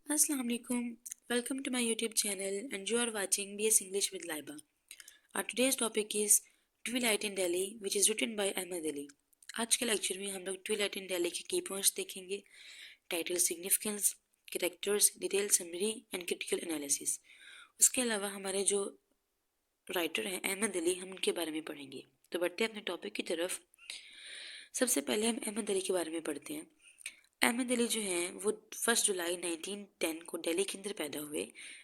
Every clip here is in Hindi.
Assalamu alaikum. Welcome to my YouTube channel and you are watching BS English with Laiba. Our today's topic is Twilight in Delhi which is written by Ahmed Ali. आज के लेक्चर में हम लोग ट्विलाइट इन दिल्ली के की पॉइंट्स देखेंगे, title significance, characters, detail summary and critical analysis. उसके अलावा हमारे जो राइटर हैं अहमद अली, हम उनके बारे में पढ़ेंगे। तो बढ़ते हैं अपने टॉपिक की तरफ। सबसे पहले हम अहमद अली के बारे में पढ़ते हैं। अहमद अली जो हैं वो 1 जुलाई 1910 को दिल्ली के अंदर पैदा हुए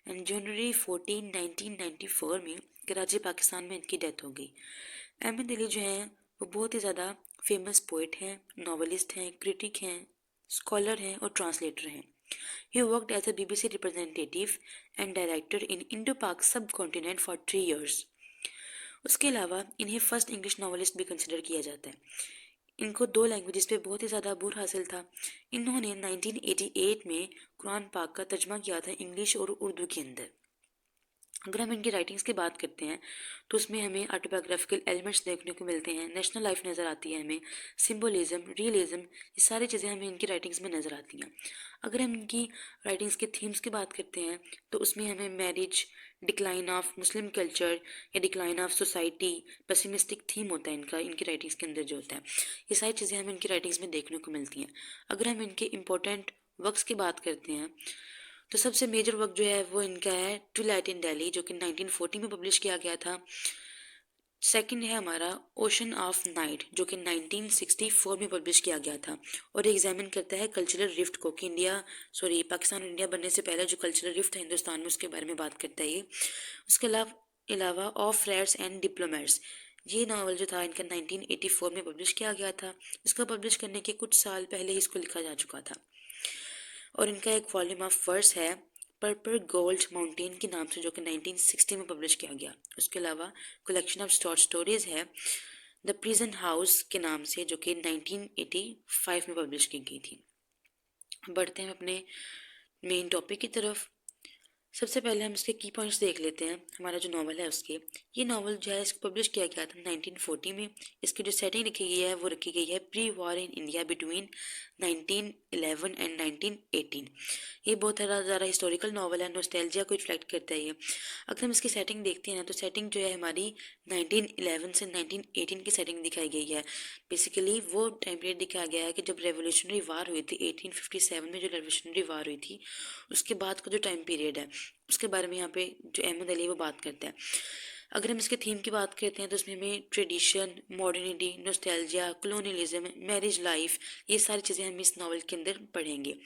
एंड जनवरी 14 1994 में कराची पाकिस्तान में इनकी डेथ हो गई। अहमद अली जो हैं वो बहुत ही ज़्यादा फेमस पोइट हैं, नॉवलिस्ट हैं, क्रिटिक हैं, स्कॉलर हैं और ट्रांसलेटर हैं। He worked as a BBC representative and director in Indo-Pak subcontinent for 3 years. उसके अलावा इन्हें फर्स्ट इंग्लिश नॉवलिस्ट भी कंसिडर किया जाता है। इनको 2 लैंग्वेजेस पे बहुत ही ज़्यादा अबूर हासिल था। इन्होंने 1988 में कुरान पाक का तर्जमा किया था इंग्लिश और उर्दू के अंदर। अगर हम इनकी राइटिंग्स की बात करते हैं तो उसमें हमें ऑटोबायोग्राफिकल एलिमेंट्स देखने को मिलते हैं, नेशनल लाइफ नज़र आती है हमें, सिम्बोलिज्म, रियलिज्म, ये सारी चीज़ें हमें इनकी राइटिंग्स में नज़र आती हैं। अगर हम इनकी राइटिंग्स के थीम्स की बात करते हैं तो उसमें हमें marriage, decline of Muslim culture या decline of society, pessimistic theme होता है इनका, इनकी राइटिंग्स के अंदर जो होता है, ये सारी चीज़ें हमें इनकी राइटिंग्स में देखने को मिलती हैं। अगर हम इनके इम्पोर्टेंट वर्क्स की बात करते हैं तो सबसे मेजर वर्क जो है वो इनका है ट्विलाइट इन दिल्ली, जो कि 1940 में पब्लिश किया गया था। सेकंड है हमारा ओशन ऑफ नाइट, जो कि 1964 में पब्लिश किया गया था और एग्जामिन करता है कल्चरल रिफ्ट को कि पाकिस्तान और इंडिया बनने से पहले जो कल्चरल रिफ्ट है हिंदुस्तान में उसके बारे में बात करता है ये। उसके अलावा ऑफ रेट्स एंड डिप्लोमेट्स, ये नावल जो था इनका 1984 में पब्लिश किया गया था। इसको पब्लिश करने के कुछ साल पहले ही इसको लिखा जा चुका था और इनका एक वॉल्यूम ऑफ वर्स है पर्पल गोल्ड माउंटेन के नाम से, जो कि 1960 में पब्लिश किया गया। उसके अलावा कलेक्शन ऑफ शॉर्ट स्टोरीज है द प्रिजन हाउस के नाम से, जो कि 1985 में पब्लिश की गई थी। बढ़ते हैं अपने मेन टॉपिक की तरफ। सबसे पहले हम इसके की पॉइंट्स देख लेते हैं। हमारा जो नावल है उसके, ये नावल जो है इसको पब्लिश किया गया था 1940 में। इसकी जो सेटिंग रखी गई है वो रखी गई है pre war in India between 1911 and 1918। ये बहुत ज़्यादा हिस्टोरिकल नावल है, नॉस्टैल्जिया को रिफ्लेक्ट करता है ये। अगर हम इसकी सेटिंग देखते हैं ना तो सेटिंग जो है हमारी 1911 से 1918 की सेटिंग दिखाई गई है। बेसिकली वो टाइम पीरियड दिखाया गया है कि जब रेवोल्यूशनरी वार हुई थी 1857 में, जो रेवोल्यूशनरी वार हुई थी उसके बाद का जो टाइम पीरियड है उसके बारे में यहाँ पे जो अहमद अली वो बात करता है। अगर हम इसके थीम की बात करते हैं तो उसमें हमें tradition, modernity, nostalgia, colonialism, marriage life, ये सारी चीज़ें हम इस नावल के अंदर पढ़ेंगे।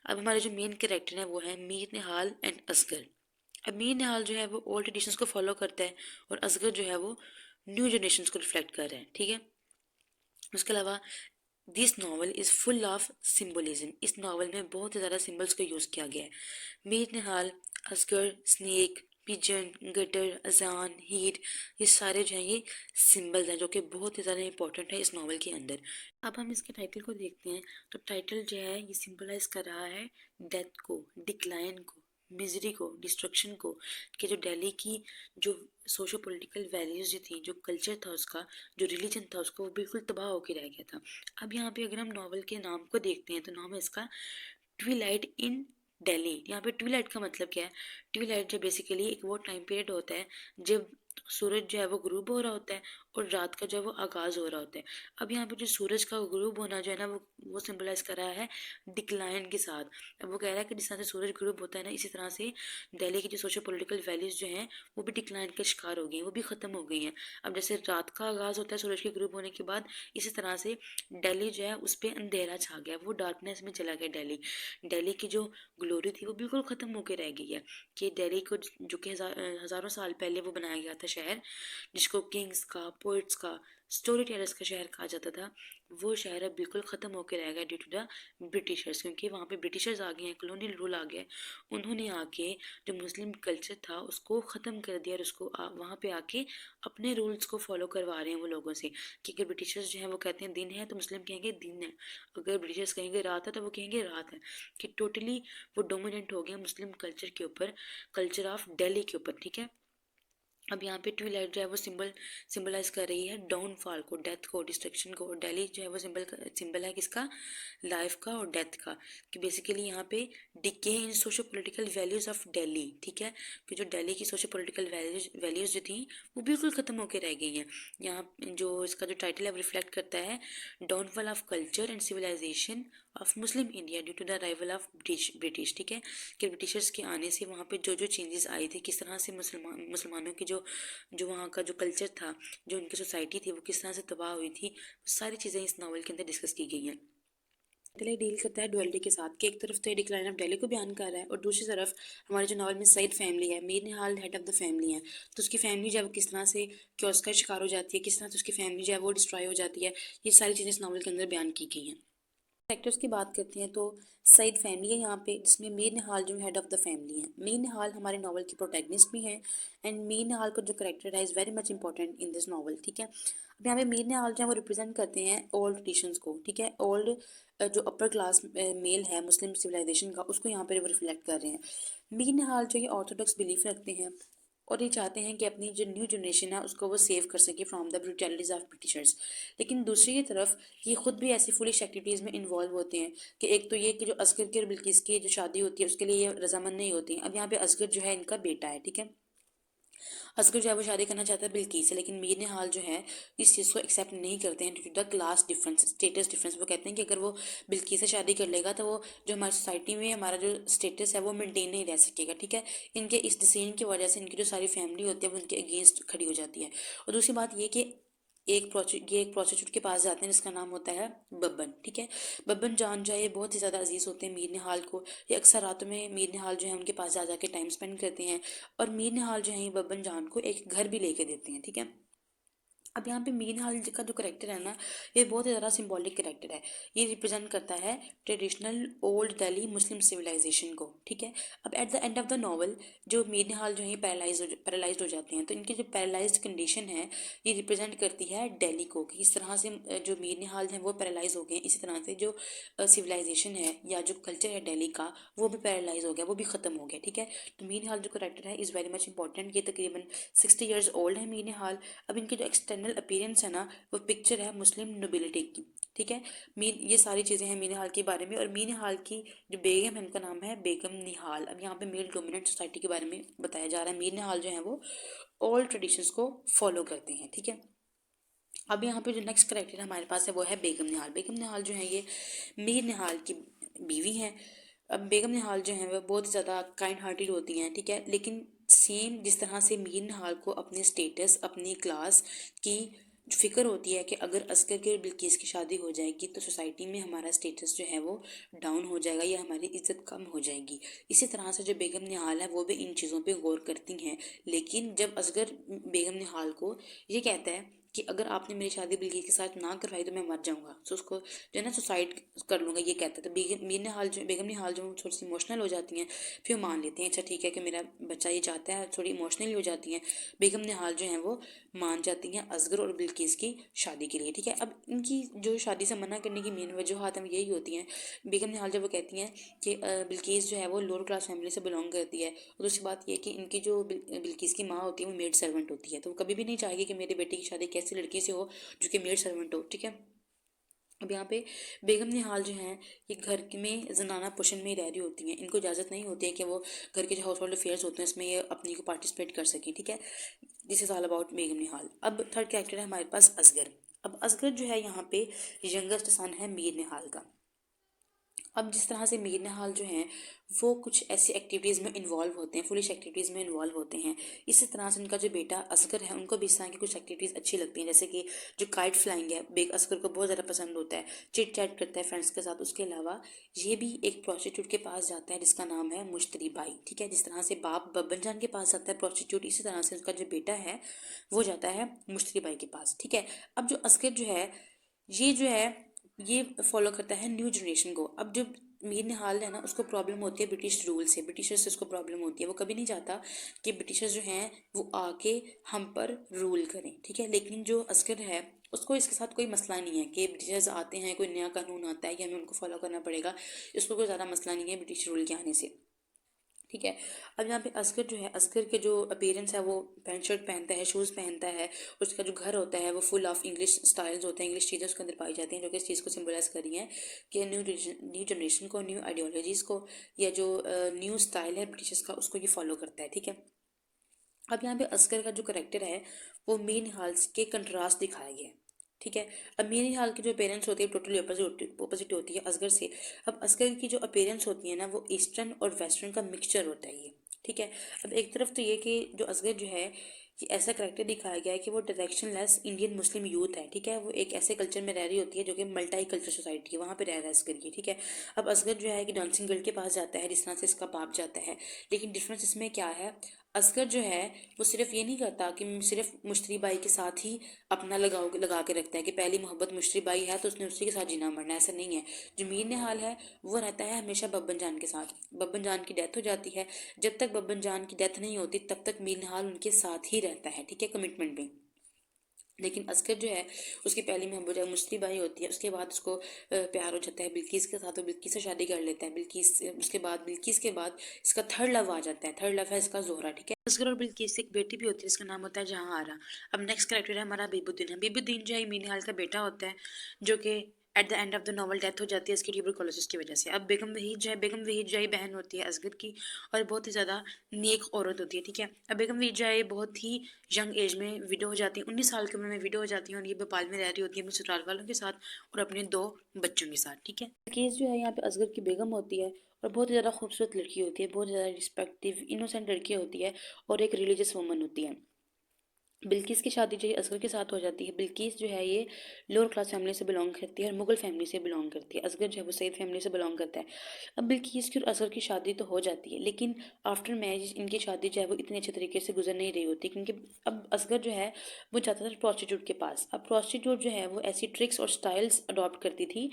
अब हमारे जो मेन कैरेक्टर हैं वो है मीर निहाल एंड असगर। अब मीर निहाल जो है वो ओल्ड ट्रेडिशंस को फॉलो करता है और असगर जो है वो न्यू जनरेशन को रिफ्लेक्ट कर रहा है, ठीक है। उसके अलावा this novel is full of symbolism, इस नावल में बहुत ही ज़्यादा सिम्बल्स को यूज़ किया गया है। मीर निहाल, असगर, स्नेक, पिजन, गटर, अजान, हीट, ये सारे जो हैं ये सिंबल्स हैं जो कि बहुत ही ज़्यादा इंपॉर्टेंट है इस नावल के अंदर। अब हम इसके टाइटल को देखते हैं तो टाइटल जो है ये सिंबलाइज कर रहा है डेथ को, डिक्लाइन को, मिजरी को, डिस्ट्रक्शन को, कि जो दिल्ली की जो सोशो पॉलिटिकल वैल्यूज़ जो थी, जो कल्चर था उसका, जो रिलीजन था उसका, वो बिल्कुल तबाह होकर रह गया था। अब यहाँ पे अगर हम नावल के नाम को देखते हैं तो नाम है इसका ट्विलाइट इन दिल्ली। यहाँ पे ट्विलाइट का मतलब क्या है? ट्विलाइट जो बेसिकली एक वो टाइम पीरियड होता है जब सूरज जो है वो गुरूब हो रहा होता है और रात का जो है वो आगाज़ हो रहा होता है। अब यहाँ पे जो सूरज का गुरूब होना जो है ना वो सिंबलाइज कर रहा है डिक्लाइन के साथ। अब वो कह रहा है कि जिस तरह से सूरज गुरूब होता है ना, इसी तरह से दिल्ली की जो सोशो पॉलिटिकल वैल्यूज़ जो हैं वो भी डिक्लाइन का शिकार हो गई हैं, वो भी ख़त्म हो गई हैं। अब जैसे रात का आगाज़ होता है सूरज के गुरूब होने के बाद, इसी तरह से दिल्ली जो है उस पर अंधेरा छा गया, वो डार्कनेस में चला गया दिल्ली। दिल्ली की जो ग्लोरी थी वो बिल्कुल ख़त्म होकर रह गई है। कि दिल्ली को जो कि हज़ारों साल पहले वो बनाया गया था शहर, जिसको किंग्स का, पोइट्स का, स्टोरी टेलर्स का शहर कहा जाता था, वो शहर अब बिल्कुल ख़त्म होकर रह गया ड्यू टू द ब्रिटिशर्स, क्योंकि वहाँ पे ब्रिटिशर्स आ गए हैं, कॉलोनियल रूल आ गया। उन्होंने आके जो मुस्लिम कल्चर था उसको ख़त्म कर दिया और उसको वहाँ पे आके अपने रूल्स को फॉलो करवा रहे हैं वो लोगों से। कि अगर ब्रिटिशर्स जो हैं वो कहते हैं दिन है तो मुस्लिम कहेंगे दिन है, अगर ब्रिटिशर्स कहेंगे रात है तो वो कहेंगे रात है। कि टोटली वो डोमिनेंट हो गया मुस्लिम कल्चर के ऊपर, कल्चर ऑफ दिल्ली के ऊपर, ठीक है। अब यहाँ पे ट्विलाइट जो है वो सिंबलाइज कर रही है डाउनफॉल को, डेथ को, डिस्ट्रक्शन को। दिल्ली जो है वो सिंबल है किसका? लाइफ का और डेथ का। कि बेसिकली यहाँ पे decay in socio political values of Delhi, ठीक है, कि जो दिल्ली की सोशो पॉलिटिकल वैल्यूज जो थी वो बिल्कुल खत्म होकर रह गई हैं। यहाँ जो इसका जो टाइटल है वो रिफ्लेक्ट करता है downfall of culture and civilization of Muslim India due to the arrival of British, ठीक है, कि ब्रिटिशर्स के आने से वहाँ पे जो जो चेंजेस आए थे, किस तरह से मुसलमानों की जो जो वहाँ का जो कल्चर था, जो उनकी सोसाइटी थी, वो किस तरह से तबाह हुई थी, वो सारी चीज़ें इस नावल के अंदर डिस्कस की गई हैं। पहले डील करता है डुअलिटी के साथ, कि एक तरफ तो ये डिक्लाइन ऑफ दिल्ली को बयान कर रहा है और दूसरी तरफ हमारे जो नावल में सईद फैमिली है, मीर निहाल हेड ऑफ द फैमिली है, तो उसकी फैमिली जो है वो किस तरह से क्योस का शिकार हो जाती है, किस तरह से उसकी फैमिली जो है वो डिस्ट्रॉय हो जाती है, ये सारी चीज़ें इस नावल के अंदर बयान की गई हैं। कैरेक्टर्स की बात करते हैं तो सईद फैमिली है यहाँ पे, जिसमें मीर निहाल जो हेड ऑफ द फैमिली है। मीर निहाल हमारे नावल की प्रोटैगनिस्ट भी हैं एंड मीर निहाल का जो करेक्टर है is very much important in this novel, ठीक है। अब यहाँ पे मीर निहाल जो है वो रिप्रेजेंट करते हैं ओल्ड ट्रेडिशंस को, ठीक है, ओल्ड जो अपर क्लास मेल है मुस्लिम सिविलाइजेशन का, उसको यहाँ पे वो रिफ्लेक्ट कर रहे हैं। मीर निहाल जो ये ऑर्थोडॉक्स बिलीफ रखते हैं और ये चाहते हैं कि अपनी जो न्यू जनरेशन है उसको वो सेव कर सके फ्रॉम द ब्रूटैलिटीज़ ऑफ ब्रिटिशर्स। लेकिन दूसरी की तरफ ये खुद भी ऐसी फुलिश एक्टिविटीज़ में इन्वॉल्व होते हैं कि एक तो ये कि जो असगर की और बिल्किस की जो शादी होती है उसके लिए ये रजामंद नहीं होती हैं। अब यहाँ पे असगर जो है इनका बेटा है, ठीक है, असगर जो है वो शादी करना चाहता है बिल्किस से, लेकिन मीर निहाल जो है इस चीज़ को एक्सेप्ट नहीं करते हैं due to the class difference, status difference. वो कहते हैं कि अगर वो बिल्किस से शादी कर लेगा तो वो जो हमारी सोसाइटी में हमारा जो स्टेटस है वो मेंटेन नहीं रह सकेगा, ठीक है। इनके इस डिसीजन की वजह से इनकी जो सारी फैमिली होती है वो उनके अगेंस्ट खड़ी हो जाती है। और दूसरी बात ये कि एक प्रोस्टिट्यूट के पास जाते हैं जिसका नाम होता है बब्बन, ठीक है। बब्बन जान जो है ये बहुत ही ज़्यादा अजीज़ होते हैं मीर निहाल को। ये अक्सर रातों में मीर निहाल जो है उनके पास जा के टाइम स्पेंड करते हैं और मीर निहाल जो है ये बब्बन जान को एक घर भी लेके देते हैं, ठीक है। अब यहाँ पे मीर निहाल का जो करेक्टर है ना, ये बहुत ही ज़्यादा सिंबॉलिक करेक्टर है। ये रिप्रेजेंट करता है ट्रेडिशनल ओल्ड दिल्ली मुस्लिम सिविलाइजेशन को, ठीक है। अब at the end of the novel जो मीर निहाल जो है पैरालाइज हो जाते हैं, तो इनकी जो पैरालाइज कंडीशन है ये रिप्रेजेंट करती है दिल्ली को, कि इस तरह से जो मीर निहाल हैं वो पैरालाइज हो गए, इसी तरह से जो सिविलाइजेशन है या जो कल्चर है दिल्ली का वो भी पैरालाइज हो गया, वो भी ख़त्म हो गया, ठीक है। तो मीर निहाल जो करेक्टर है इज़ वेरी मच इंपॉर्टेंट। ये तकरीबन 60 ईयर्स ओल्ड है मीर निहाल। अब इनके जो एक्सटर्नल अपीयरेंस है ना वो पिक्चर है मुस्लिम नोबिलिटी की, ठीक है। मीर ये सारी चीज़ें हैं मीर निहाल के बारे में। और मीर निहाल की जो बेगम है उनका नाम है बेगम निहाल। अब यहाँ पे मेल डोमिनेंट सोसाइटी के बारे में बताया जा रहा है। मीर निहाल जो है वो ओल्ड ट्रेडिशंस को फॉलो करते हैं, ठीक है। अब यहाँ पे जो नेक्स्ट करेक्टर हमारे पास है वो है बेगम निहाल। बेगम निहाल जो है ये मीर निहाल की बीवी हैं। अब बेगम निहाल जो है वह बहुत ही ज़्यादा काइंड हार्टेड होती हैं, ठीक है, लेकिन सेम जिस तरह से मीर निहाल को अपने स्टेटस अपनी क्लास की फिक्र होती है कि अगर असगर की और बिल्किस की शादी हो जाएगी तो सोसाइटी में हमारा स्टेटस जो है वो डाउन हो जाएगा या हमारी इज्जत कम हो जाएगी, इसी तरह से जो बेगम निहाल है वो भी इन चीज़ों पे गौर करती हैं। लेकिन जब असगर बेगम निहाल को ये कहता है कि अगर आपने मेरी शादी बिल्किस के साथ ना करवाई तो मैं मर जाऊंगा, तो उसको जो है ना सुसाइड कर लूँगा, ये कहता है। तो बेगम निहाल जो थोड़ी सी इमोशनल हो जाती हैं, फिर वो मान लेती हैं अच्छा ठीक है कि मेरा बच्चा ये चाहता है, थोड़ी इमोशनल हो जाती हैं। बेगम निहाल जो हैं वो मान जाती हैं असगर और बिल्किस की शादी के लिए, ठीक है। अब इनकी जो शादी से मना करने की मेन वजूहत हैं यही होती हैं। बेगम निहाल जब वो कहती हैं कि बिल्किस जो है वो लोअर क्लास फैमिली से बिलोंग करती है, और दूसरी बात ये कि इनकी जो बिल्किस की माँ होती है वो मेड सर्वेंट होती है, तो वो कभी भी नहीं चाहेगी कि मेरे बेटे की शादी कैसी लड़की से हो जो कि मेड सर्वेंट हो, ठीक है। अब यहाँ पे बेगम निहाल जो हैं ये घर में जनाना पोषण में रह रही होती हैं। इनको इजाज़त नहीं होती है कि वो घर के जो हाउस होल्ड अफेयर्स होते हैं उसमें ये अपनी को पार्टिसिपेट कर सकें, ठीक है। दिस इज़ ऑल अबाउट बेगम निहाल। अब थर्ड कैरेक्टर है हमारे पास असगर। अब असगर जो है यहाँ पे यंगेस्ट सन है मीर निहाल का। अब जिस तरह से मीर निहाल जो हैं वो कुछ ऐसी एक्टिविटीज़ में इन्वॉल्व होते हैं, फुलिश एक्टिविटीज़ में इन्वॉल्व होते हैं, इसी तरह से उनका जो बेटा असगर है उनको भी इस तरह की कुछ एक्टिविटीज़ अच्छी लगती हैं, जैसे कि जो काइट फ्लाइंग है बेग असगर को बहुत ज़्यादा पसंद होता है, चिट चैट करता है फ्रेंड्स के साथ। उसके अलावा ये भी एक प्रोस्टिट्यूट के पास जाता है जिसका नाम है मुश्तरी बाई, ठीक है। जिस तरह से बाप बब्बन जान के पास जाता है प्रोस्टिट्यूट, इसी तरह से उसका जो बेटा है वो जाता है मुश्तरी बाई के पास, ठीक है। अब जो असगर जो है ये फॉलो करता है न्यू जनरेशन को। अब जो मीर निहाल है ना उसको प्रॉब्लम होती है ब्रिटिश रूल से, ब्रिटिशर्स से उसको प्रॉब्लम होती है। वो कभी नहीं चाहता कि ब्रिटिशर्स जो हैं वो आके हम पर रूल करें, ठीक है। लेकिन जो असगर है उसको इसके साथ कोई मसला नहीं है कि ब्रिटिशर्स आते हैं, कोई नया कानून आता है कि हमें उनको फॉलो करना पड़ेगा, इसको कोई ज़्यादा मसला नहीं है ब्रिटिश रूल के आने से। ठीक है। अब यहाँ पे असगर जो है, असगर के जो अपीयरेंस है, वो पैंट शर्ट पहनता है, शूज़ पहनता है। उसका जो घर होता है वो फुल ऑफ इंग्लिश स्टाइल्स होते हैं, इंग्लिश चीज़ें उसके अंदर पाई जाती हैं, जो कि इस चीज़ को सिम्बलाइज़ कर रही हैं कि न्यू जनरेशन को, न्यू आइडियोलॉजीज़ को, या जो न्यू स्टाइल है ब्रिटिश का, उसको ये फॉलो करता है। ठीक है। अब यहाँ पे असगर का जो करेक्टर है वो मीन हाल्स के कंट्रास्ट दिखाया गया है। ठीक है। अब मीन हाल की जो अपेरेंस होती है टोटली ऑपोजिट होती है असगर से। अब असगर की जो अपेरेंस होती है ना, वो ईस्टर्न और वेस्टर्न का मिक्सचर होता है ये। ठीक है। अब एक तरफ तो ये कि जो असगर जो है, ये ऐसा करेक्टर दिखाया गया है कि वो direction less Indian Muslim youth है। ठीक है। वो एक ऐसे कल्चर में रह रही होती है जो कि मल्टी कल्चर सोसाइटी है, वहाँ पे रह रहा है असगर ये। ठीक है। अब असगर जो है कि डांसिंग गर्ल के पास जाता है, जिस तरह से इसका बाप जाता है, लेकिन डिफरेंस इसमें क्या है, असगर जो है वो सिर्फ ये नहीं करता कि सिर्फ मुश्तरी बाई के साथ ही अपना लगा के रखता है कि पहली मोहब्बत मुश्तरी बाई है तो उसने उसी के साथ जीना मरना, ऐसा नहीं है। जो मीर निहाल है वो रहता है हमेशा बब्बन जान के साथ। बब्बन जान की डेथ हो जाती है, जब तक बब्बन जान की डेथ नहीं होती तब तक मीर निहाल उनके साथ ही रहता है। ठीक है, कमिटमेंट में। लेकिन असगर जो है, उसकी पहली मोहब्बत जब मुश्तरी बाई होती है, उसके बाद उसको प्यार हो जाता है बिल्किस के साथ, वो बिल्किस से शादी कर लेता है। बिल्किस के बाद इसका थर्ड लव आ जाता है। थर्ड लव है इसका जोहरा। ठीक है। असगर और बिल्किस की एक बेटी भी होती है, इसका नाम होता है जहां आरा। अब नेक्स्ट करेक्टर है हमारा बीबुद्दीन। बीबुद्दीन जो है मीनहाल का बेटा होता है, जो कि at the end of the novel death हो जाती है इसकी ट्यूबरकुलोसिस की वजह से। अब बेगम वहीद जो है बहन होती है असगर की, और बहुत ही ज़्यादा नेक औरत होती है। ठीक है। अब बेगम वहीद जो है बहुत ही यंग एज में विडो हो जाती है, 19 साल की उम्र में विडो हो जाती है, और ये भोपाल में रह रही होती है अपने ससुराल वालों के साथ और अपने 2 बच्चों के साथ। ठीक है। केस जो है यहाँ पे असगर की बेगम होती है, और बहुत ही ज़्यादा खूबसूरत लड़की होती है, बहुत ज़्यादा रिस्पेक्टिव इनोसेंट लड़की होती है, और एक रिलीजियस वुमन होती है। बिल्किस की शादी जो है असगर के साथ हो जाती है। बिल्किस जो है ये लोअर क्लास फैमिली से बिलोंग करती है और मुगल फैमिली से बिलोंग करती है। असगर जो है वो सईद फैमिली से बिलोंग करता है। अब बिल्किस की और असगर की शादी तो हो जाती है, लेकिन आफ्टर मैरिज इनकी शादी जो है वो इतने अच्छे तरीके से गुजर नहीं रही होती, क्योंकि अब असगर जो है वो जाता था प्रोस्टिट्यूट के पास। अब प्रोस्टिट्यूट जो है वो ऐसी ट्रिक्स और स्टाइल्स अडॉप्ट करती थी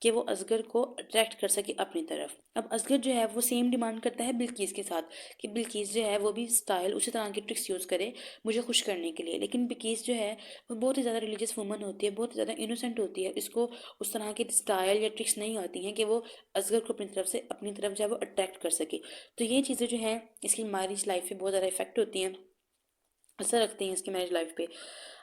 कि वो असगर को अट्रैक्ट कर सके अपनी तरफ। अब असगर जो है वो सेम डिमांड करता है बिल्किस के साथ कि बिल्किस जो है वो भी स्टाइल उसी तरह की ट्रिक्स यूज़ करे मुझे खुश करने के लिए। लेकिन बिल्किस जो है वो बहुत ही ज़्यादा रिलीजियस वुमन होती है, बहुत ही ज़्यादा इनोसेंट होती है, इसको उस तरह के स्टाइल या ट्रिक्स नहीं आती हैं कि वो असगर को अपनी तरफ जो है वो अट्रैक्ट कर सके। तो ये चीज़ें जो हैं इसकी मैरिज लाइफ पे बहुत ज़्यादा इफेक्ट होती हैं, असर रखते हैं इसकी मैरिज लाइफ पे।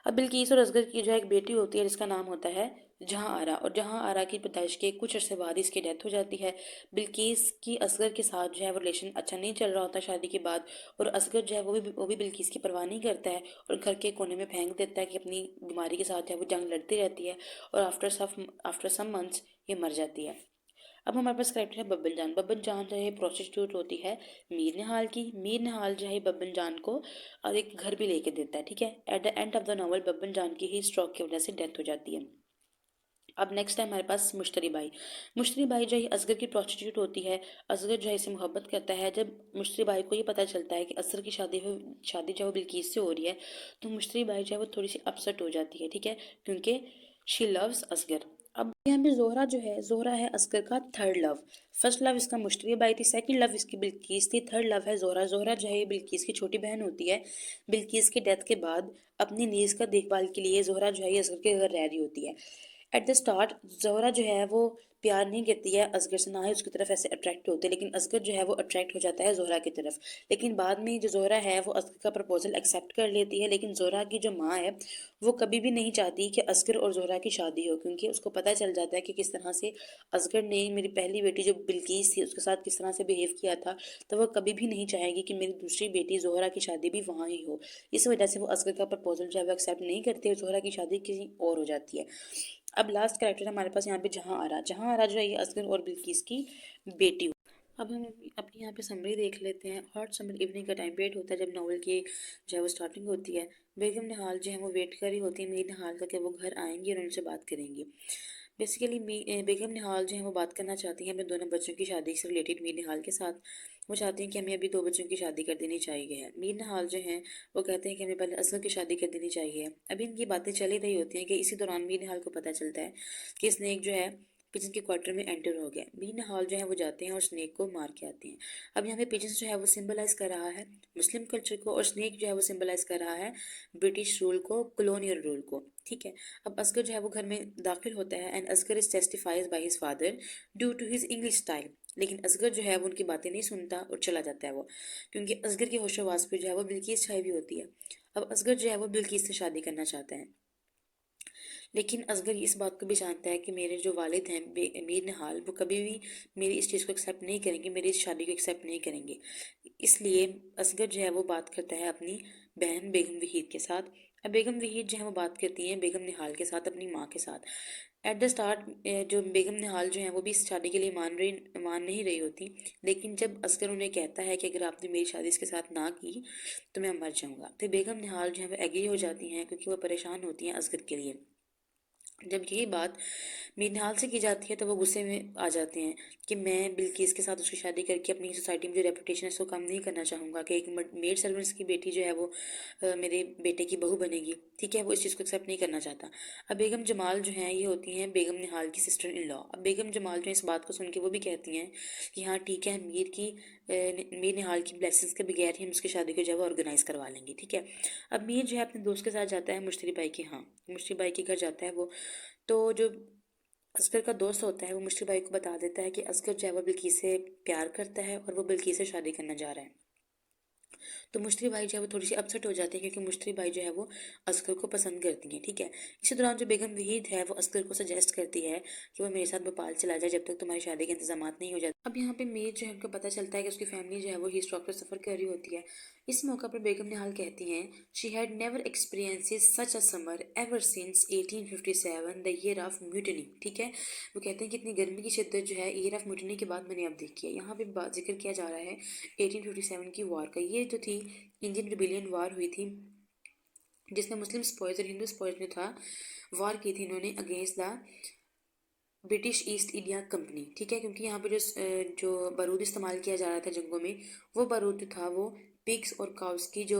अब बिल्किस और असगर की जो है एक बेटी होती है जिसका नाम होता है जहां आरा, और जहां आरा की पैदाइश के कुछ अर्से बाद इसकी डेथ हो जाती है। बिल्किस की असगर के साथ जो है वो रिलेशन अच्छा नहीं चल रहा होता शादी के बाद, और असगर जो है वो भी बिल्किस की परवाह नहीं करता है, और घर के कोने में फेंक देता है कि अपनी बीमारी के साथ जो है वो जंग लड़ती रहती है, और आफ्टर सम मंथ्स ये मर जाती है। अब हमारे पास करेक्टर है बब्बन जान। बब्बन जान जो है प्रोस्टिट्यूट होती है मीर निहाल की। मीर निहाल जो है बब्बन जान को और एक घर भी लेके देता है। ठीक है। At the end of the novel Babban जान की ही स्ट्रोक की वजह से डेथ हो जाती है। अब नेक्स्ट है हमारे पास मुश्तरी बाई। मुश्तरी बाई जो है असगर की प्रोस्टिट्यूट होती है। असगर जो है इसे मोहब्बत करता है। जब मुश्तरी बाई को ये पता चलता है कि असगर की शादी जो है वो बिल्किस से हो रही है, तो मुश्तरी बाई जो है वो थोड़ी सी अपसेट हो जाती है। ठीक है, क्योंकि शी लव्स असगर। अब यहाँ पे जोहरा जो है, जोहरा है असगर का थर्ड लव। फर्स्ट लव इसका मुश्तरी बाई थी, सेकंड लव इसकी बिल्किस थी, थर्ड लव है जोहरा। जोहरा जो है ये बिल्किस की छोटी बहन होती है। बिल्किस की डेथ के बाद अपनी नीज का देखभाल के लिए जोहरा जो है ये असगर के घर रह रही होती है। एट द स्टार्ट जोहरा जो है वो प्यार नहीं करती है असगर से, ना ही उसकी तरफ ऐसे अट्रैक्ट होते, लेकिन असगर जो है वो अट्रैक्ट हो जाता है जोहरा की तरफ। लेकिन बाद में जो जोहरा है वो असगर का प्रपोजल एक्सेप्ट कर लेती है, लेकिन जोहरा की जो माँ है वो कभी भी नहीं चाहती कि असगर और जोहरा की शादी हो, क्योंकि उसको पता चल जाता है कि किस तरह से असगर ने मेरी पहली बेटी जो बिल्किस थी उसके साथ किस तरह से बिहेव किया था, तो वो कभी भी नहीं चाहेगी कि मेरी दूसरी बेटी जोहरा की शादी भी वहाँ ही हो। इस वजह से वो असगर का प्रपोजल जो है वो एक्सेप्ट नहीं करती है, जोहरा की शादी किसी और हो जाती है। अब लास्ट कैरेक्टर हमारे पास यहाँ पे जहाँ आरा जो है ये असगर और बिल्किस की बेटी हो। अब हम अपनी यहाँ पे समरी देख लेते हैं। हॉट समर इवनिंग का टाइम पीरियड होता है जब नावल की जो है वो स्टार्टिंग होती है। बेगम निहाल जो है वो वेट कर रही होती है मीर निहाल का कि वो घर आएंगी और उनसे बात करेंगी। बेसिकली बेगम निहाल जो है वो बात करना चाहती हैं अपने दोनों बच्चों की शादी से रिलेटेड मीर निहाल के साथ। वो चाहती हैं कि हमें अभी 2 बच्चों की शादी कर देनी चाहिए है। मीर निहाल जो हैं वो कहते हैं कि हमें पहले असगर की शादी कर देनी चाहिए। अभी इनकी बातें चली रही होती हैं कि इसी दौरान मीर निहाल को पता चलता है कि स्नेक जो है पिजन के क्वार्टर में एंटर हो गया। मीर निहाल जो है वो जाते हैं और स्नेक को मार के आते हैं। अब यहाँ पे पिजन जो है वो सिंबलाइज कर रहा है मुस्लिम कल्चर को, और स्नेक जो है वो सिंबलाइज कर रहा है ब्रिटिश रूल को, कॉलोनियल रूल को। ठीक है। अब असगर जो है वो घर में दाखिल होता है, and Asgar is testifies by his father due to his English style. लेकिन असगर जो है वो उनकी बातें नहीं सुनता और चला जाता है वो, क्योंकि असगर की होशोवास पे जो है वो बिल्किस छाई हुई होती है। अब असगर जो है वो बिल्किस से शादी करना चाहता है, लेकिन असगर इस बात को भी जानता है कि मेरे जो वालिद हैं अमीर निहाल, वो कभी भी मेरी इस चीज़ को एक्सेप्ट नहीं करेंगे, मेरी इस शादी को एक्सेप्ट नहीं करेंगे। इसलिए असगर जो है वो बात करता है अपनी बहन बेगम वहीद के साथ। अब बेगम वहीद जो है वो बात करती हैं बेगम निहाल के साथ, अपनी माँ के साथ। एट द स्टार्ट जो बेगम निहाल जो है वो भी इस शादी के लिए मान नहीं रही होती, लेकिन जब असगर उन्हें कहता है कि अगर आपने मेरी शादी इसके साथ ना की तो मैं मर जाऊंगा, तो बेगम निहाल जो है वो एग्री हो जाती हैं, क्योंकि वो परेशान होती हैं असगर के लिए। जब यही बात मीनहाल से की जाती है तो वो गुस्से में आ जाते हैं कि मैं बिल्किस के साथ उसकी शादी करके अपनी सोसाइटी में जो रेपुटेशन है उसको कम नहीं करना चाहूँगा कि एक मेड सर्वेंट्स की बेटी जो है वो मेरे बेटे की बहू बनेगी। ठीक है, वो इस चीज़ को एक्सेप्ट नहीं करना चाहता। अब बेगम जमाल जो है ये होती हैं बेगम निहाल की सिस्टर इन लॉ। अब बेगम जमाल जो है इस बात को सुन के वो भी कहती हैं कि हाँ ठीक है, मीर निहाल की ब्लेसिंग्स के बगैर ही हम उसकी शादी को जो है वो ऑर्गेनाइज करवा लेंगे। ठीक है, अब मीर जो है अपने दोस्त के साथ जाता है मुश्तरी बाई के, हाँ मुश्तरी बाई के घर जाता है वो। तो जो असगर का दोस्त होता है वो मुश्तरी बाई को बता देता है कि असगर जो है वो बिल्किस से प्यार करता है और वो बिल्किस से शादी करना जा रहा है। तो मुश्तरी बाई जो है वो थोड़ी सी अपसेट हो जाती है, क्योंकि मुश्तरी बाई जो है वो असगर को पसंद करती हैं। ठीक है, इसी दौरान जो बेगम वहीद है वो असगर को सजेस्ट करती है कि वो मेरे साथ भोपाल चला जाए जब तक तुम्हारी शादी के इंतजाम नहीं हो जाते। अब यहाँ पे मीर जो है उनको पता चलता है कि उसकी फैमिली जो है वो ही स्ट्रोक पर सफ़र कर रही होती है। इस मौका पर बेगम निहाल कहती हैं she had never experiences such a summer ever since 1857 the year of mutiny. ठीक है, वो कहते हैं कि इतनी गर्मी की शिद्दत जो है ईयर ऑफ म्यूटनी के बाद मैंने अब देखी है। यहाँ पे बात जिक्र किया जा रहा है 1857 की वॉर का। ये जो थी इंडियन रिबिलियन वॉर हुई थी, जिसमें मुस्लिम स्पॉयज और हिंदू स्पॉयज ने था वॉर की थी इन्होंने against the British east India company. ठीक है, क्योंकि यहाँ पे जो बारूद इस्तेमाल किया जा रहा था जंगों में, वो बारूद जो था वो पिग्स और काउस की जो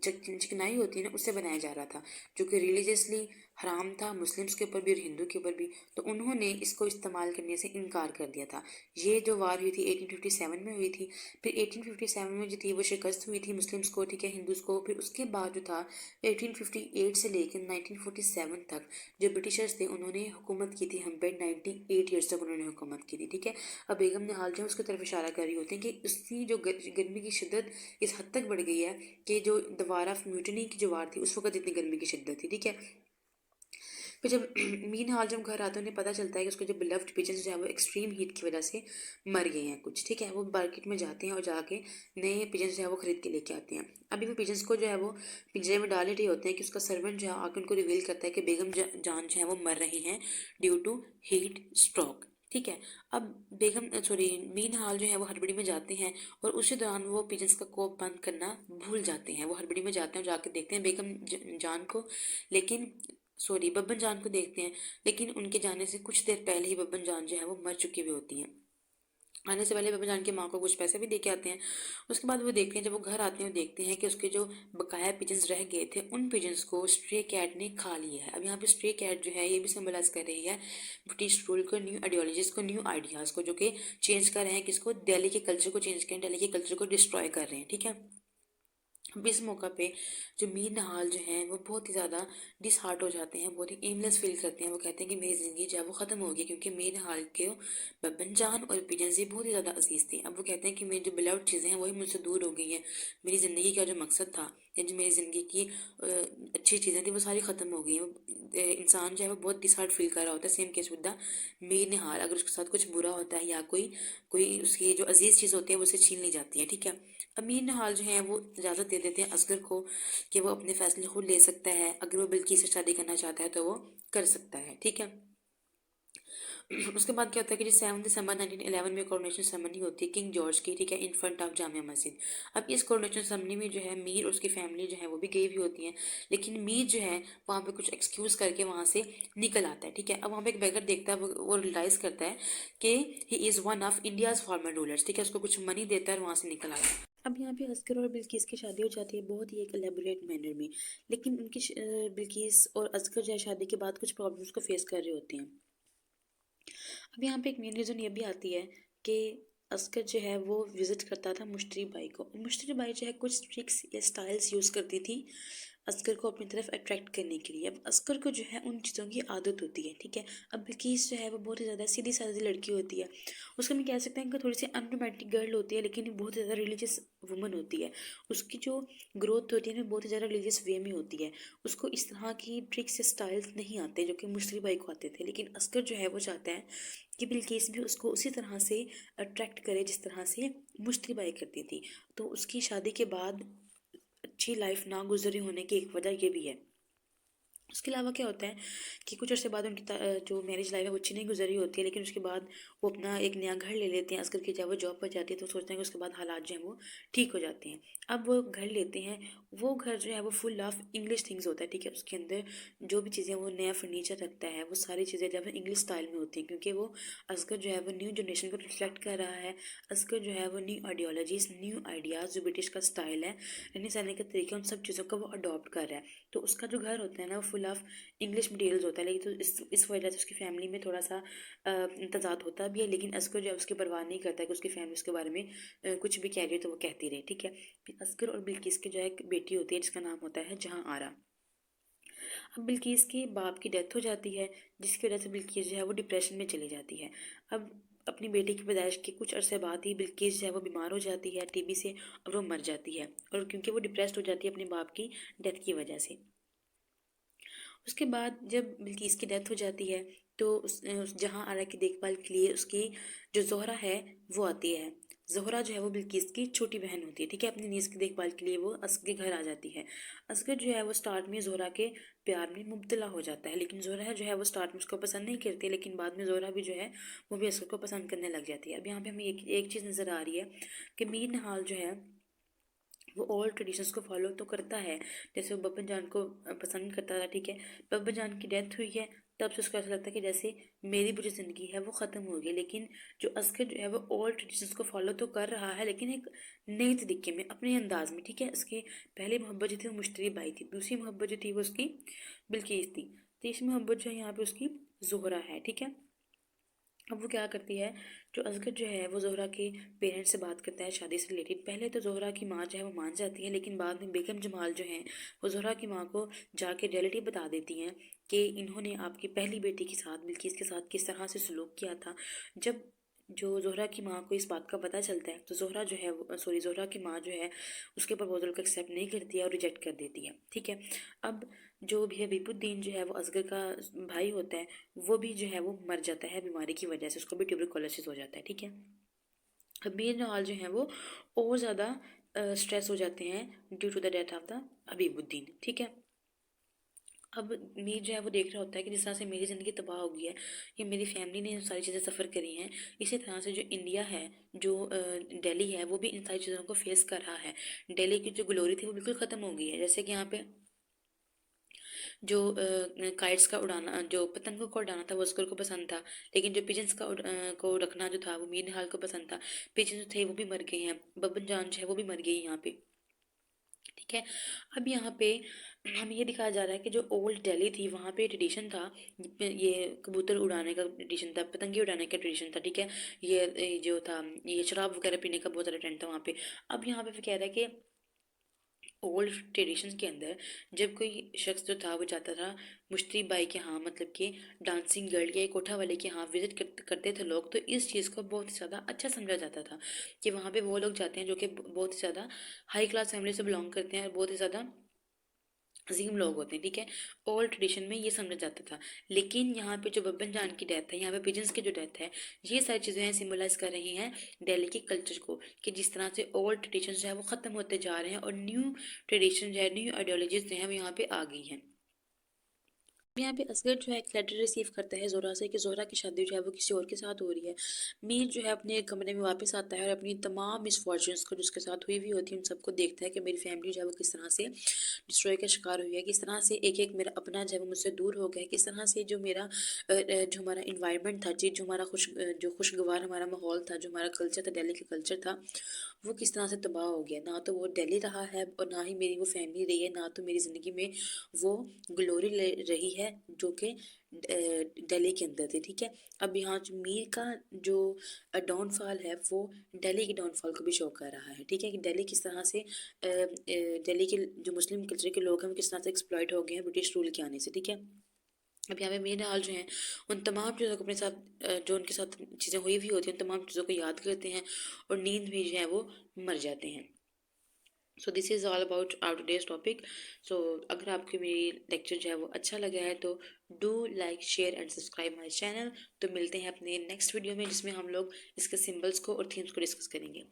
चिकनाई होती है ना उससे बनाया जा रहा था, जो कि रिलीजियसली हराम था मुस्लिम्स के ऊपर भी और हिंदू के ऊपर भी। तो उन्होंने इसको इस्तेमाल करने से इनकार कर दिया था। ये जो वार हुई थी 1857 में हुई थी। फिर 1857 में जो थी वो शिकस्त हुई थी मुस्लिम्स को, ठीक है, हिंदूज को। फिर उसके बाद जो था 1858 से लेकर 1947 तक जो ब्रिटिशर्स थे उन्होंने हुकूमत की थी हम पे 98 ईयर्स तक उन्होंने हुकूमत की थी। ठीक है, अब बेगम निहाल जो है उसकी तरफ इशारा कर रही होती है कि उसकी जो गर्मी की शिद्दत इस हद तक बढ़ गई है कि जो दोबारा म्यूटनी की जो वार थी उस वक्त इतनी गर्मी की शिद्दत थी। ठीक है, फिर जब मीन हाल जब घर आते हैं उन्हें पता चलता है कि उसके जो बिलव्ड पिजन्स जो है वो एक्सट्रीम हीट की वजह से मर गए हैं कुछ। ठीक है, वो मार्केट में जाते हैं और जाके नए पिजन्स जो है वो खरीद के लेके आते हैं। अभी वो पिजन्स को जो है वो पिंजरे में डाल रहे होते हैं कि उसका सर्वेंट जो है आके उनको रिवील करता है कि बेगम जान जो है वो मर रही हैं ड्यू टू हीट स्ट्रोक। ठीक है, अब मीन हाल जो है वो हड़बड़ी में जाते हैं और उसी दौरान वो पिजन्स का कोप बंद करना भूल जाते हैं। वो हड़बड़ी में जाते हैं और जाके देखते हैं बेगम जान को, लेकिन बब्बन जान को देखते हैं, लेकिन उनके जाने से कुछ देर पहले ही बब्बन जान जो है वो मर चुकी हुई होती हैं। आने से पहले बब्बन जान की माँ को कुछ पैसे भी दे के आते हैं। उसके बाद वो देखते हैं, जब वो घर आते हैं वो देखते हैं कि उसके जो बकाया पिजन्स रह गए थे उन पिजन्स को स्ट्रे कैट ने खा लिया है। अब यहाँ पे स्ट्रे कैट जो है ये भी सिंबलाइज कर रही है ब्रिटिश रूल को, न्यू आइडियोलॉजीज को, न्यू आइडियाज़ को, जो कि चेंज कर रहे हैं किसको, दिल्ली के कल्चर को चेंज कर रहे हैं, दिल्ली के कल्चर को डिस्ट्रॉय कर रहे हैं। ठीक है, अब इस मौका पे जो मीर नहाल जो हैं वो बहुत ही ज़्यादा डिसहार्ट हो जाते हैं, बहुत ही एमलेस फील करते हैं। वो कहते हैं कि मेरी ज़िंदगी जो है वो ख़त्म हो गई, क्योंकि मीर नहाल के बब्बन जान और पिजन बहुत ही ज़्यादा अजीज़ थी। अब वो कहते हैं कि मेरी जो बिलव्ड चीज़ें हैं वही मुझसे दूर हो गई हैं, मेरी ज़िंदगी का जो मकसद था या जो मेरी ज़िंदगी की अच्छी चीज़ें थी वो सारी ख़त्म हो गई हैं। इंसान जो है वो बहुत डिसहार्ट फील कर रहा होता है। Same case with the Mir Nihal, अगर उसके साथ कुछ बुरा होता है या कोई कोई उसकी जो अजीज़ चीज़ होती है वो उसे छीन ली जाती है। ठीक है, अमीर नहाल जो है वो इजाज़त दे देते हैं असगर को कि वो अपने फैसले खुद ले सकता है, अगर वो बिल्किस से शादी करना चाहता है तो वो कर सकता है। ठीक है, उसके बाद क्या होता है कि जो 7 दिसंबर 1911 में कोरोनेशन सेरेमनी होती है किंग जॉर्ज की, ठीक है, in front of Jamia Masjid. अब इस कोरोनेशन सेरेमनी में जो है मीर और उसकी फैमिली जो है वो भी गई हुई होती है, लेकिन मीर जो है वहाँ पे कुछ एक्सक्यूज़ करके वहाँ से निकल आता है। ठीक है, अब वहाँ पे एक बेगर देखता है, वो रियलाइज़ करता है कि he is one of India's farmer rulers. ठीक है, उसको कुछ मनी देता है और वहाँ से निकल आता है। अब यहाँ पे असगर और बिल्किस की शादी हो जाती है बहुत ही एक एलेबोरेट मैनर में, लेकिन बिल्किस और असगर जो है शादी के बाद कुछ प्रॉब्लम्स को फेस कर रहे होते हैं। अब यहाँ पे एक मेन रीज़न ये भी आती है कि असगर जो है वो विज़िट करता था मुश्तरी बाई को, और मुश्तरी बाई जो है कुछ ट्रिक्स या स्टाइल्स यूज़ करती थी असगर को अपनी तरफ अट्रैक्ट करने के लिए। अब असगर को जो है उन चीज़ों की आदत होती है, ठीक है। अब बिल्किस जो है वो बहुत ही ज़्यादा सीधी सादी लड़की होती है, उसको हम कह सकते हैं कि थोड़ी सी अनरोमांटिक गर्ल होती है, लेकिन बहुत ही ज़्यादा रिलीजियस वुमन होती है। उसकी जो ग्रोथ होती है ना बहुत ही ज़्यादा रिलीजियस वे में होती है। उसको इस तरह की ट्रिक्स स्टाइल्स नहीं आते जो कि मुशरी बाई को आते थे, लेकिन असगर जो है वो चाहता है कि बिल्किस भी उसको उसी तरह से अट्रैक्ट करे जिस तरह से मुश्तरी बाई करती थी। तो उसकी शादी के बाद अच्छी लाइफ ना गुजरी होने की एक वजह ये भी है। उसके अलावा क्या होता है कि कुछ अर्से बाद उनकी जो मैरिज लाइफ है वो अच्छी नहीं गुजरी होती है, लेकिन उसके बाद वो अपना एक नया घर ले लेते हैं। असगर की जब वो जॉब पर जाती है तो सोचते हैं कि उसके बाद हालात जो हैं वो ठीक हो जाते हैं। अब वो घर लेते हैं, वो घर जो है वो फुल ऑफ इंग्लिश थिंग्स होता है, ठीक है। उसके अंदर जो भी चीज़ें वो नया फर्नीचर रखता है वो सारी चीज़ें जब इंग्लिश स्टाइल में होती हैं, क्योंकि वो असगर जो है वो न्यू जनरेशन को रिफ्लेक्ट कर रहा है। असगर जो है वो न्यू आइडियोलॉजीज, न्यू आइडियाज़, जो ब्रिटिश का स्टाइल है, रहने सहने का तरीका, उन सब चीज़ों का वो अडॉप्ट कर रहा है। तो उसका जो घर होता है ना वो फुल ऑफ इंग्लिश मटेरियल्स होता है, लेकिन तो इस वजह से उसकी फैमिली में थोड़ा सा तजाद होता भी है। लेकिन असगर जो है उसकी परवाह नहीं करता कि उसकी फैमिली उसके बारे में कुछ भी कह रही है तो वो कहती रहे, ठीक है। फिर असगर और बिल्किस की जो है एक बेटी होती है जिसका नाम होता है जहाँ आरा। अब बिल्किस के बाप की डेथ हो जाती है, जिसकी वजह से बिल्किस जो है वो डिप्रेशन में चली जाती है। अब अपनी बेटी की पैदाइश के कुछ अरसे बाद ही बिल्किस जो है वो बीमार हो जाती है टीबी से, और वो मर जाती है, और क्योंकि वो डिप्रेस्ड हो जाती है अपने बाप की डेथ की वजह से। उसके बाद जब बिल्किस की डेथ हो जाती है तो उस जहाँ आरा की देखभाल के लिए उसकी जो ज़ोहरा है वो आती है। ज़ोहरा जो है वो बिल्किस की छोटी बहन होती है, ठीक है। अपनी नीस की देखभाल के लिए वो असगर के घर आ जाती है। असगर जो है वो स्टार्ट में ज़ोहरा के प्यार में मुब्तला हो जाता है, लेकिन ज़ोहरा जो है वो स्टार्ट में उसको पसंद नहीं करती, लेकिन बाद में ज़ोहरा भी जो है वो भी असगर को पसंद करने लग जाती है। अब यहाँ पे हमें एक चीज़ नज़र आ रही है कि मीर नहाल जो है वो ओल्ड ट्रेडिशंस को फॉलो तो करता है। जैसे वो बब्बन जान को पसंद करता था, ठीक है। बब्बन जान की डेथ हुई है तब से उसको ऐसा लगता है कि जैसे मेरी भी जो ज़िंदगी है वो ख़त्म हो गई। लेकिन जो असगर जो है वो ओल्ड ट्रेडिशंस को फॉलो तो कर रहा है, लेकिन एक नए तरीके में, अपने अंदाज में, ठीक है। उसकी पहली मोहब्बत जो थी वो मुश्तरी बाई थी, दूसरी मोहब्बत जो थी वो उसकी बिल्किस थी, तीसरी मोहब्बत जो है यहाँ पे उसकी ज़ोहरा है, ठीक है। अब वो क्या करती है, जो असगर जो है वो ज़ोहरा के पेरेंट्स से बात करता है शादी से रिलेटेड। पहले तो ज़ोहरा की माँ जो है वो मान जाती है, लेकिन बाद में बेगम जमाल जो हैं वो ज़ोहरा की माँ को जाके रियलिटी बता देती हैं कि इन्होंने आपकी पहली बेटी के साथ, बिल्किस के साथ, किस तरह से सलूक किया था। जब जो ज़ोहरा की माँ को इस बात का पता चलता है तो ज़ोहरा जो है सॉरी, ज़ोहरा की माँ जो है उसके प्रपोजल को एक्सेप्ट नहीं करती है और रिजेक्ट कर देती है, ठीक है। अब जो भी है विपुद्दीन जो है वो असगर का भाई होता है, वो भी जो है वो मर जाता है बीमारी की वजह से, उसको भी ट्यूबरकुलोसिस हो जाता है, ठीक है। अब मीर नवाल जो है वो और ज़्यादा स्ट्रेस हो जाते हैं due to the death of the Habibuddin, ठीक है। अब मीर जो है वो देख रहा होता है कि जिस तरह से मेरी ज़िंदगी तबाह हो गई है, ये मेरी फैमिली ने सारी चीज़ें सफ़र करी हैं, इसी तरह से जो इंडिया है, जो दिल्ली है, वो भी इन सारी चीज़ों को फेस कर रहा है। दिल्ली की जो ग्लोरी थी वो बिल्कुल ख़त्म हो गई है। जैसे कि यहाँ पे जो काइट्स का उड़ाना, जो पतंगों को उड़ाना था वो अस्कर को पसंद था, लेकिन जो पिजन्स को रखना जो था वो मीर निहाल को पसंद था। पिजन जो थे वो भी मर गए हैं, बब्बन जान जो है वो भी मर गई यहाँ पे, ठीक है। अब यहाँ पे हमें ये दिखाया जा रहा है कि जो ओल्ड दिल्ली थी वहाँ पे ट्रेडिशन था, ये कबूतर उड़ाने का ट्रेडिशन था, पतंगे उड़ाने का ट्रेडिशन था, ठीक है। ये जो था, ये शराब वगैरह पीने का बहुत ज़्यादा ट्रेंड था वहाँ पे। अब यहाँ पे फिर कह रहा है कि ओल्ड ट्रेडिशंस के अंदर जब कोई शख्स जो था वो जाता था मुश्तरी बाई के यहाँ, मतलब कि डांसिंग गर्ल या एक कोठा वाले के यहाँ विजिट करते थे लोग, तो इस चीज़ को बहुत ही ज़्यादा अच्छा समझा जाता था कि वहाँ पे वो लोग जाते हैं जो कि बहुत ही ज़्यादा हाई क्लास फैमिली से बिलोंग करते हैं और बहुत ही ज़्यादा अजीम लोग होते हैं, ठीक है। ओल्ड ट्रेडिशन में ये समझा जाता था। लेकिन यहाँ पे जो बब्बन जान की डेथ है, यहाँ पे पिजन्स की जो डेथ है, ये सारी चीज़ें सिम्बलाइज कर रही हैं दिल्ली के कल्चर को, कि जिस तरह से ओल्ड ट्रेडिशन जो है वो ख़त्म होते जा रहे हैं और न्यू ट्रेडिशन जो है, न्यू आइडियोलॉजीज जो है वो यहाँ पे आ गई हैं। यहाँ पे असगर जो है एक लेटर रिसीव करता है ज़ोहरा से कि ज़ोहरा की शादी जो है वो किसी और के साथ हो रही है। मीर जो है अपने कमरे में वापस आता है और अपनी तमाम मिसफॉर्चून्स को, जिसके साथ हुई होती है, उन सबको देखता है कि मेरी फैमिली जो है वो किस तरह से डिस्ट्रॉय का शिकार हुई है, किस तरह से एक एक मेरा अपना जो है वो मुझसे दूर हो गया है, किस तरह से जो मेरा जो हमारा इन्वायरमेंट था, जी जो हमारा जो खुशगवार हमारा माहौल था, जो हमारा कल्चर था, दिल्ली का कल्चर था, वो किस तरह से तबाह हो गया। ना तो वो दिल्ली रहा है और ना ही मेरी वो फैमिली रही है, ना तो मेरी ज़िंदगी में वो ग्लोरी रही है जो कि दिल्ली के अंदर थे, ठीक है। अब यहाँ जो मीर का जो डाउनफॉल है वो दिल्ली के डाउनफॉल को भी शो कर रहा है, ठीक है, कि दिल्ली किस तरह से दिल्ली के जो मुस्लिम कल्चर के लोग हैं वो किस तरह से एक्सप्लॉइट हो गए हैं ब्रिटिश रूल के आने से, ठीक है। अब यहाँ पे मीर हाल जो हैं उन तमाम चीज़ों को अपने साथ जो उनके साथ चीज़ें हुई हुई होती हैं उन तमाम चीज़ों को याद करते हैं और नींद में जो है वो मर जाते हैं। So this is all about our today's topic. So अगर आपको मेरी लेक्चर जो है वो अच्छा लगा है तो do like share and subscribe my channel. तो मिलते हैं अपने नेक्स्ट वीडियो में जिसमें हम लोग इसके सिम्बल्स को और थीम्स को डिस्कस करेंगे।